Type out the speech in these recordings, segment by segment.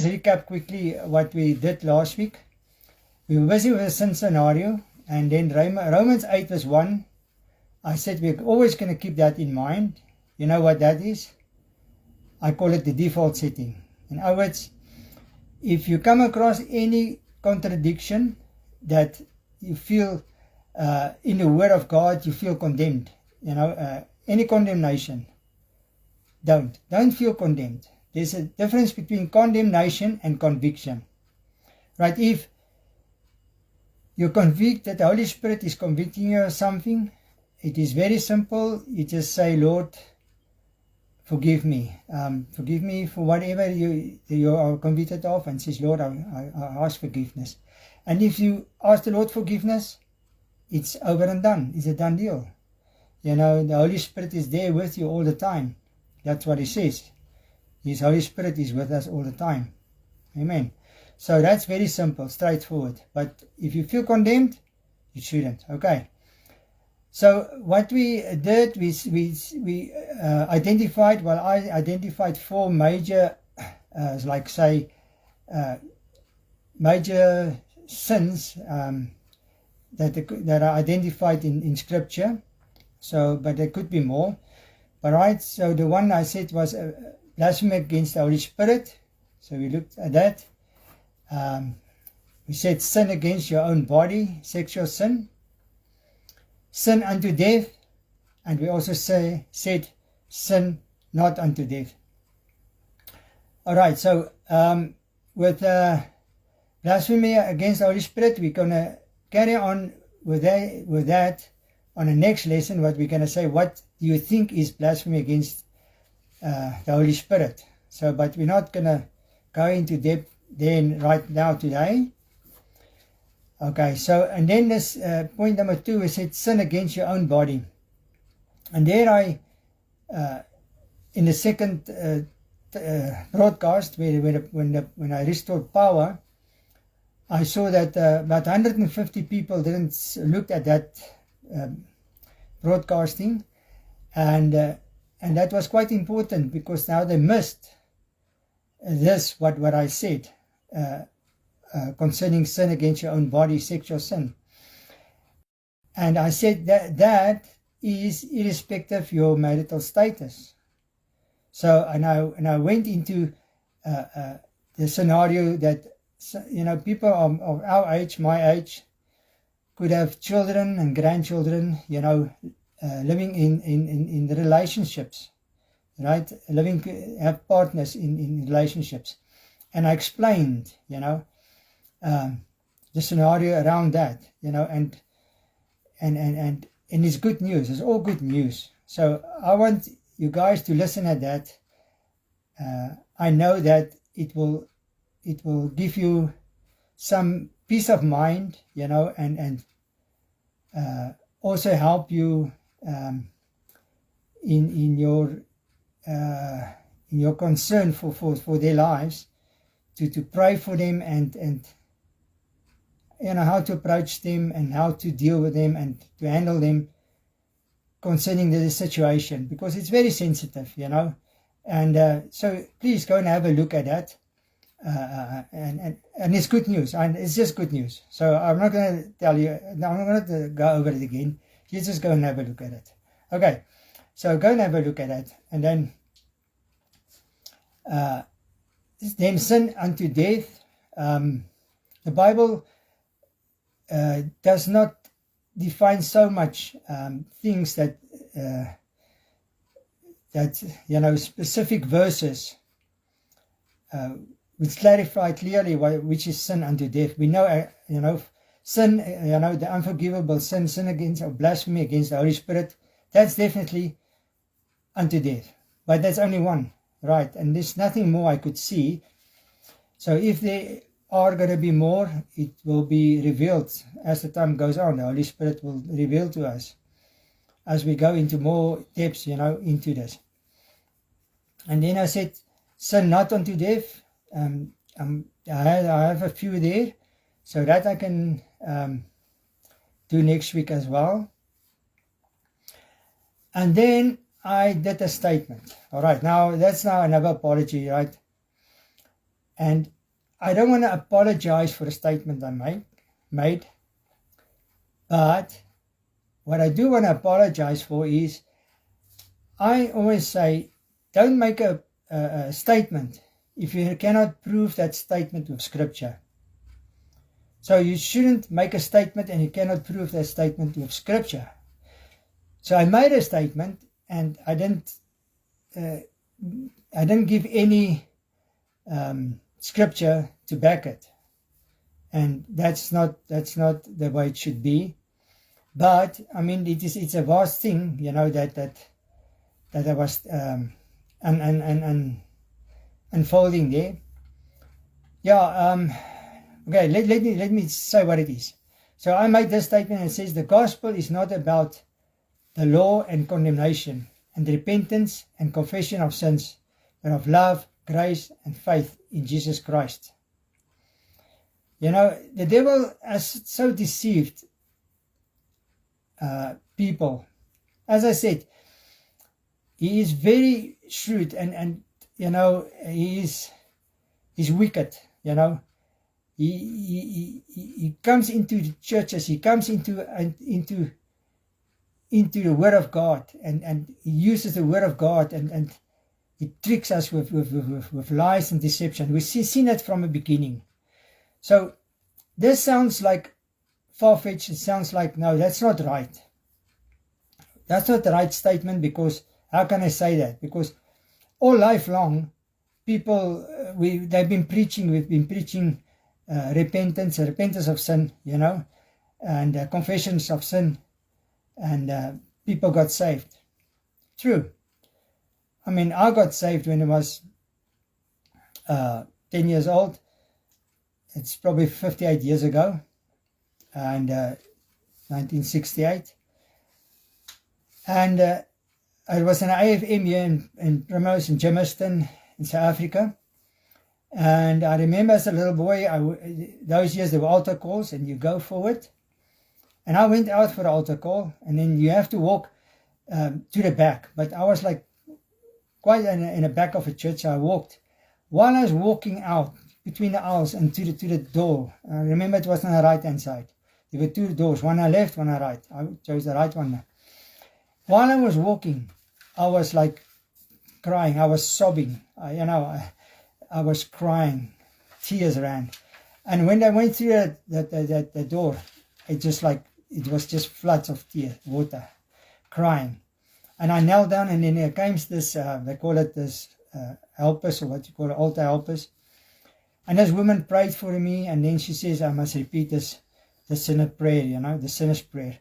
recap quickly what we did last week. We were busy with a sin scenario, and then Romans 8 verse 1. I said we're always going to keep that in mind. You know what that is? I call it the default setting. In other words, if you come across any contradiction that you feel in the Word of God, you feel condemned, any condemnation, don't feel condemned. There's a difference between condemnation and conviction, right? If you're convicted, that the Holy Spirit is convicting you of something, it is very simple. You just say, Lord, forgive me. Forgive me for whatever you are convicted of, and says, Lord, I ask forgiveness. And if you ask the Lord forgiveness, it's over and done. It's a done deal. The Holy Spirit is there with you all the time. That's what He says. His Holy Spirit is with us all the time. Amen. So that's very simple, straightforward. But if you feel condemned, you shouldn't. Okay. So what we did, we identified, I identified 4 major, major sins that are identified in Scripture. So, but there could be more. But right, so the one I said was blasphemy against the Holy Spirit. So we looked at that. We said sin against your own body, sexual sin. Sin unto death. And we also said sin not unto death. Alright, so with blasphemy against the Holy Spirit, we're going to carry on with that on the next lesson. What we're going to say, what do you think is blasphemy against the Holy Spirit? So, but we're not going to go into depth then right now today. Okay, so, and then this point number 2, we said sin against your own body. And there in the second broadcast, when I restored power, I saw that about 150 people didn't look at that broadcasting, and that was quite important, because now they missed this, what I said concerning sin against your own body, sexual sin. And I said that is irrespective of your marital status. So, and I went into the scenario that, people of our age, my age, could have children and grandchildren, living in the relationships, right? Have partners in relationships. And I explained, the scenario around that, and it's good news. It's all good news. So I want you guys to listen at that. I know that it will give you some peace of mind, and also help you in your concern for their lives, to pray for them, and how to approach them, and how to deal with them, and to handle them concerning the situation, because it's very sensitive, and so please go and have a look at that. And it's good news, and it's just good news. So I'm not going to tell you, I'm not going to go over it again. You just go and have a look at it. Okay, so go and have a look at it, and then sin unto death. The Bible does not define so much things that specific verses which clarify clearly which is sin unto death. We know, sin, the unforgivable sin against, or blasphemy against the Holy Spirit, that's definitely unto death. But that's only one, right? And there's nothing more I could see. So if there are going to be more, it will be revealed as the time goes on. The Holy Spirit will reveal to us as we go into more depths, into this. And then I said, sin not unto death. I have a few there, so that I can do next week as well. And then I did a statement. All right, now that's now another apology, right? And I don't want to apologize for a statement I made, but what I do want to apologize for is, I always say, don't make a statement if you cannot prove that statement with scripture. So you shouldn't make a statement and you cannot prove that statement with scripture. So I made a statement and I didn't give any scripture to back it, and that's not the way it should be. But I mean, it's a vast thing, you know, that I was unfolding there. Yeah. Okay. Let me say what it is. So I made this statement and it says the gospel is not about the law and condemnation and repentance and confession of sins, but of love, grace, and faith in Jesus Christ. You know, the devil has so deceived people. As I said, he is very shrewd and you know, he's wicked, you know. He comes into the churches, he comes into the Word of God, and he uses the Word of God and he tricks us with lies and deception. We've seen that from the beginning. So this sounds like far-fetched. It sounds like, no, that's not right. That's not the right statement, because how can I say that? Because all life long, people, we've been preaching repentance of sin, you know, and confessions of sin, and people got saved. True. I mean, I got saved when I was 10 years old. It's probably 58 years ago, and 1968. And I was in AFM here in Primrose in Germiston in South Africa. And I remember as a little boy, those years there were altar calls and you go forward. And I went out for the altar call, and then you have to walk to the back. But I was like quite in the back of a church. So I walked. While I was walking out between the aisles and to the door, I remember it was on the right-hand side. There were two doors, one on the left, one on the right. I chose the right one. While I was walking, I was like crying. I was sobbing. I was crying. Tears ran. And when I went through the door, it was just floods of tears, water, crying. And I knelt down, and then there came this, they call it this helpers, or what you call it, altar helpers. And this woman prayed for me, and then she says, I must repeat the sinner prayer, you know, the sinner's prayer.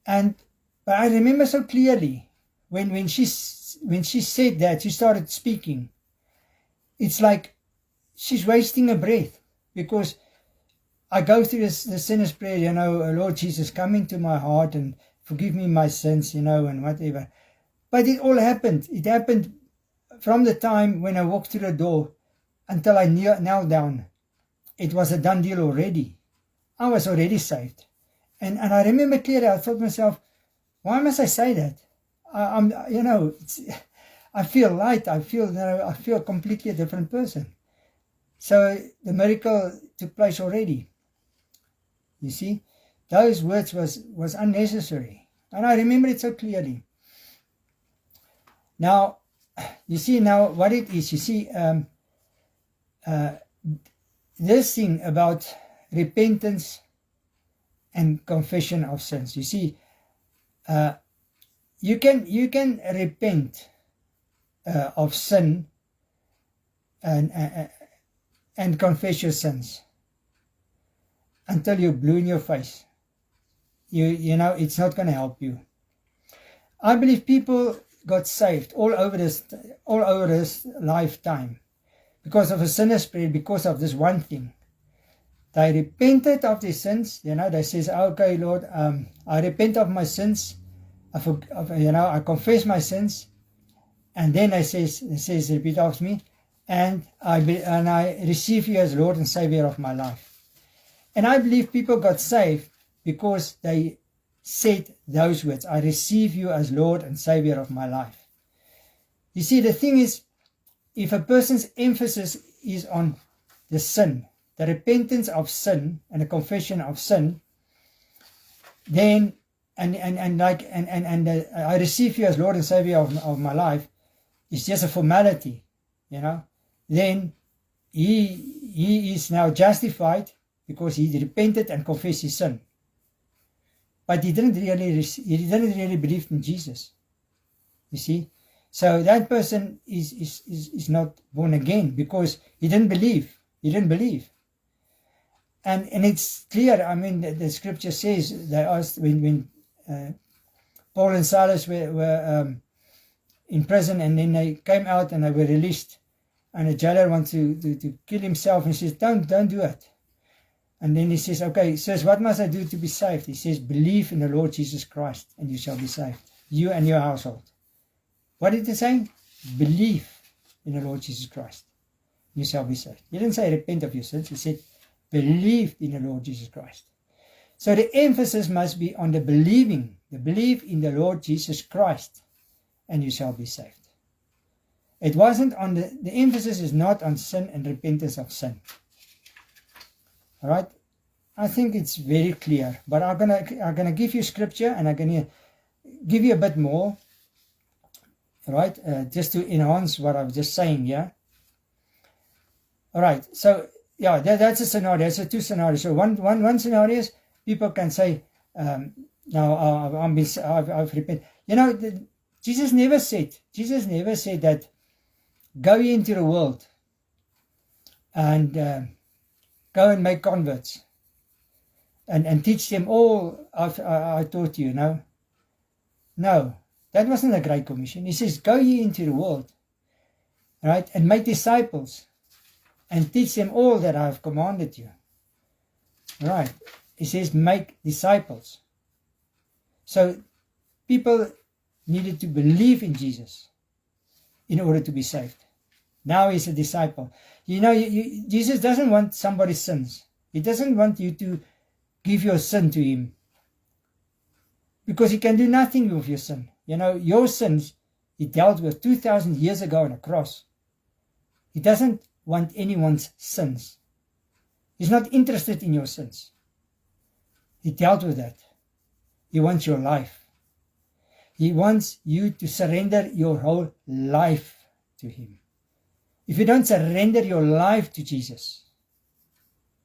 But I remember so clearly when she said that, she started speaking. It's like she's wasting her breath, because I go through the sinner's prayer, you know, Lord Jesus, come into my heart and forgive me my sins, you know, and whatever. But it all happened. It happened from the time when I walked through the door until I knelt down. It was a done deal already. I was already saved. And I remember clearly, I thought to myself, why must I say that? I feel light. I feel completely a different person. So the miracle took place already. You see, those words was unnecessary, and I remember it so clearly. Now, you see now what it is. You see, this thing about repentance and confession of sins. You see, you can repent of sin and confess your sins until you're blue in your face. You know, it's not going to help you. I believe people got saved all over this lifetime because of a sinner's prayer, because of this one thing. They repented of their sins. You know, they says, okay, Lord, I repent of my sins. I confess my sins. And then they says, repeat after me, and I receive you as Lord and Savior of my life. And I believe people got saved because they said those words, I receive you as Lord and Savior of my life. You see, the thing is, if a person's emphasis is on the sin, the repentance of sin and the confession of sin, then I receive you as Lord and Savior of my life, it's just a formality, then he is now justified because he repented and confessed his sin. But he didn't really believe in Jesus. You see? So that person is not born again because he didn't believe. He didn't believe. And it's clear, I mean, the scripture says, they asked when Paul and Silas were in prison, and then they came out and they were released, and the jailer wanted to kill himself, and he says, don't do it. And then he says, okay, sirs, what must I do to be saved? He says, believe in the Lord Jesus Christ and you shall be saved, you and your household. What did he say? Believe in the Lord Jesus Christ, you shall be saved. He didn't say repent of your sins. He said believe in the Lord Jesus Christ. So the emphasis must be on the believing, the belief in the Lord Jesus Christ, and you shall be saved. It wasn't on the emphasis is not on sin and repentance of sin. All right, I think it's very clear. But I'm gonna give you scripture, and I'm gonna give you a bit more. All right, just to enhance what I was just saying. Yeah. All right. So yeah, that's a scenario. That's two scenarios. So one scenario is people can say, "No, I've repented." Jesus never said that go ye into the world and go and make converts and teach them all I taught you. No, that wasn't a Great Commission. He says, go ye into the world, right, and make disciples and teach them all that I have commanded you. Right. He says, make disciples. So people needed to believe in Jesus in order to be saved. Now he's a disciple. Jesus doesn't want somebody's sins. He doesn't want you to give your sin to him, because he can do nothing with your sin. Your sins he dealt with 2,000 years ago on a cross. He doesn't want anyone's sins. He's not interested in your sins. He dealt with that. He wants your life. He wants you to surrender your whole life to him. If you don't surrender your life to Jesus,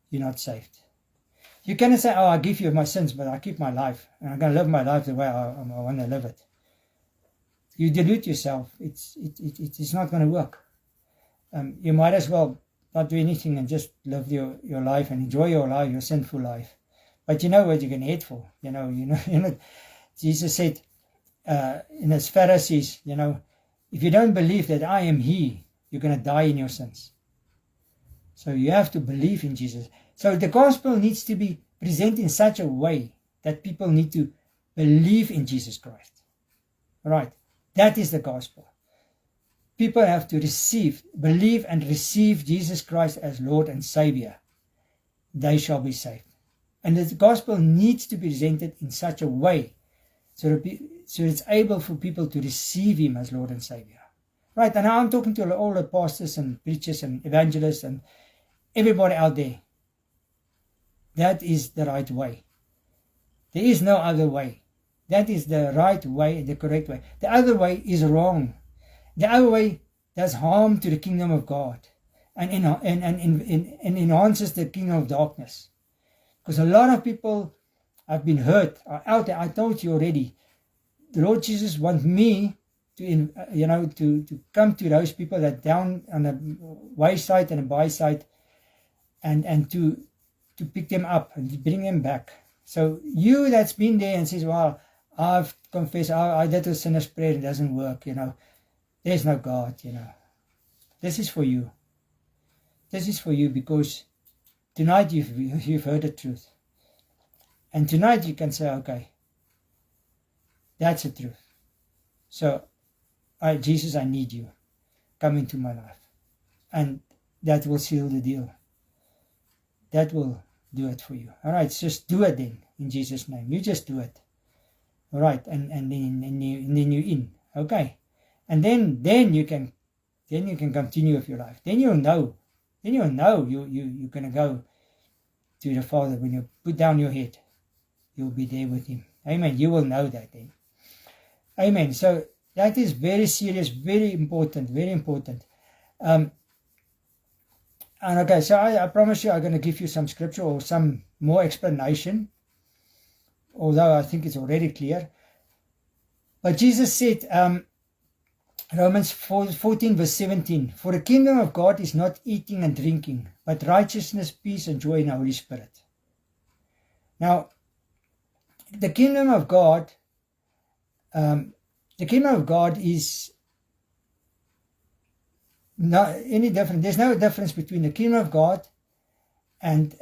you're not saved. You cannot say, I give you my sins, but I keep my life, and I'm going to live my life the way I want to live it. You dilute yourself. It's not going to work. You might as well not do anything and just live your life and enjoy your life, your sinful life. But you know what you're going to head for. Jesus said in his Pharisees, if you don't believe that I am he, you're going to die in your sins. So you have to believe in Jesus. So the gospel needs to be presented in such a way that people need to believe in Jesus Christ. All right. That is the gospel. People have to believe and receive Jesus Christ as Lord and Savior. They shall be saved. And the gospel needs to be presented in such a way so it's able for people to receive him as Lord and Savior. Right, and now I'm talking to all the pastors and preachers and evangelists and everybody out there. That is the right way. There is no other way. That is the right way, the correct way. The other way is wrong. The other way does harm to the kingdom of God and enhances the kingdom of darkness. Because a lot of people have been hurt, are out there. I told you already. The Lord Jesus wants me to come to those people that down on the wayside and the byside, and to pick them up and bring them back. So you that's been there and says, well, I've confessed, I did a sinner's prayer, it doesn't work, there's no God, This is for you. This is for you because tonight you've heard the truth. And tonight you can say, okay, that's the truth. So, Jesus, I need you. Come into my life. And that will seal the deal. That will do it for you. All right, just do it then, in Jesus' name. You just do it. All right, and then you're in. Okay. And then you can continue with your life. Then you'll know then you'll know you're going to go to the Father. When you put down your head, you'll be there with Him. Amen. You will know that then. Amen. So that is very serious, very important, very important. And okay, so I promise you I'm going to give you some scripture or some more explanation, although I think it's already clear. But Jesus said, Romans 14 verse 17, for the kingdom of God is not eating and drinking, but righteousness, peace, and joy in the Holy Spirit. Now, the kingdom of God is not any different. There's no difference between the kingdom of God and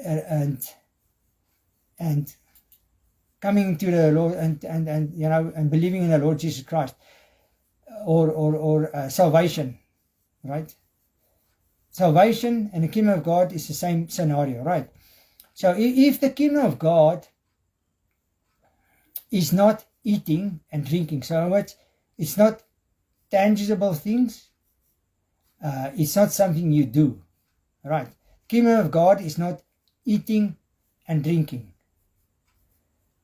coming to the Lord and you know, and believing in the Lord Jesus Christ, or salvation, right? Salvation and the kingdom of God is the same scenario, right? So if the kingdom of God is not eating and drinking, so in other words, it's not tangible things, it's not something you do, right? Kingdom of God is not eating and drinking.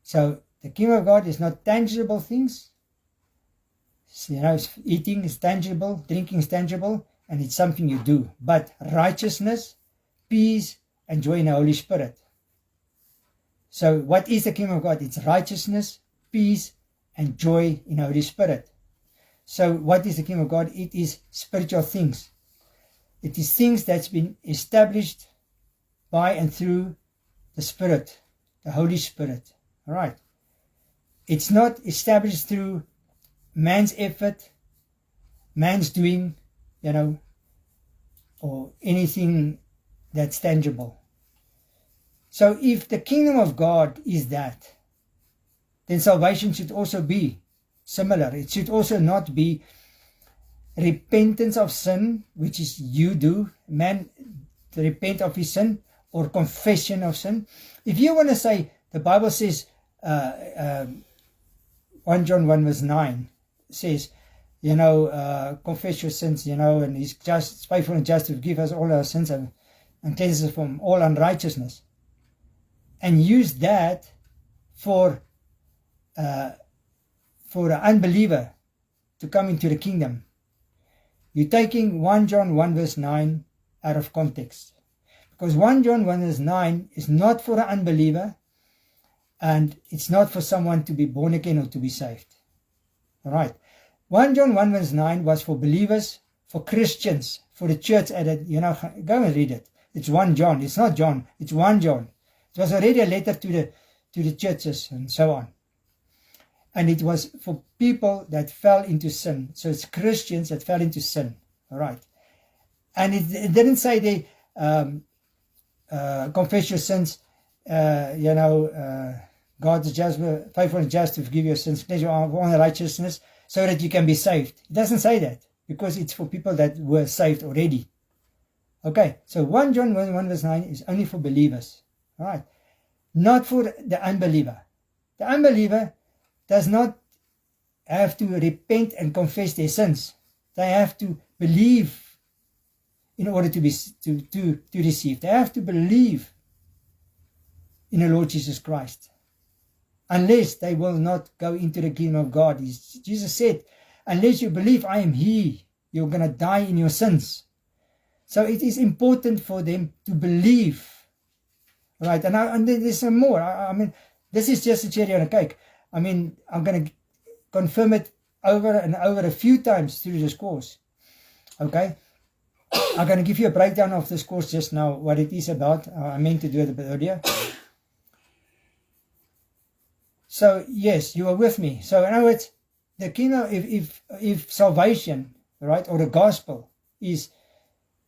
So the kingdom of God is not tangible things. So, you know, eating is tangible, drinking is tangible, and it's something you do. But righteousness, peace, and joy in the Holy Spirit. So what is the kingdom of God? It's righteousness, peace, and joy in the Holy Spirit. So what is the kingdom of God? It is spiritual things. It is things that's been established by and through the Spirit, the Holy Spirit. All right. It's not established through man's effort, man's doing, you know, or anything that's tangible. So if the kingdom of God is that, then salvation should also be similar. It should also not be repentance of sin, which is you do, man to repent of his sin, or confession of sin. If you want to say, the Bible says, 1 John 1 verse 9 says, you know, confess your sins, you know, and He's just, faithful and just to forgive us all our sins and cleanse us from all unrighteousness. And use that for an unbeliever to come into the kingdom. You're taking 1 John 1 verse 9 out of context. Because 1 John 1 verse 9 is not for an unbeliever, and it's not for someone to be born again or to be saved. All right. 1 John 1 verse 9 was for believers, for Christians, for the church. You know, go and read it. It's 1 John. It's not John. It's 1 John. It was already a letter to the churches and so on. And it was for people that fell into sin. So it's Christians that fell into sin. All right. And it didn't say they confess your sins, you know, God is just faithful and just to forgive your sins, cleanse you of all unrighteousness, so that you can be saved. It doesn't say that, because it's for people that were saved already. Okay, so 1 John 1 verse 9 is only for believers. All right, not for the unbeliever. The unbeliever does not have to repent and confess their sins. They have to believe in order to receive. They have to believe in the Lord Jesus Christ. Unless they will not go into the kingdom of God. Jesus said, unless you believe I am He, you're going to die in your sins. So it is important for them to believe. Right, and there's some more. I mean, this is just a cherry on a cake. I mean, I'm going to confirm it over and over a few times through this course. Okay? I'm going to give you a breakdown of this course just now, what it is about. I meant to do it a bit earlier. So, yes, you are with me. So, in other words, the kingdom, if salvation, right, or the gospel is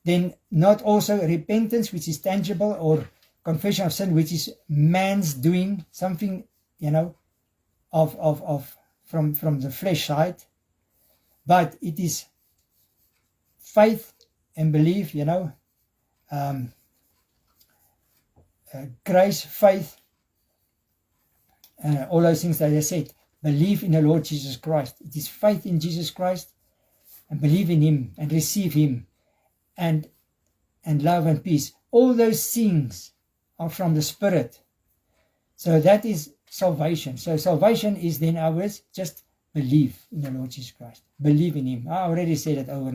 then not also repentance, which is tangible, or confession of sin, which is man's doing something, you know, from the flesh side, but it is faith and belief, you know, grace, faith, all those things that I said. Believe in the Lord Jesus Christ. It is faith in Jesus Christ and believe in Him and receive Him. And and love and peace. All those things are from the Spirit. So that is salvation. So salvation is then ours, just believe in the Lord Jesus Christ. Believe in Him. I already said it over and over.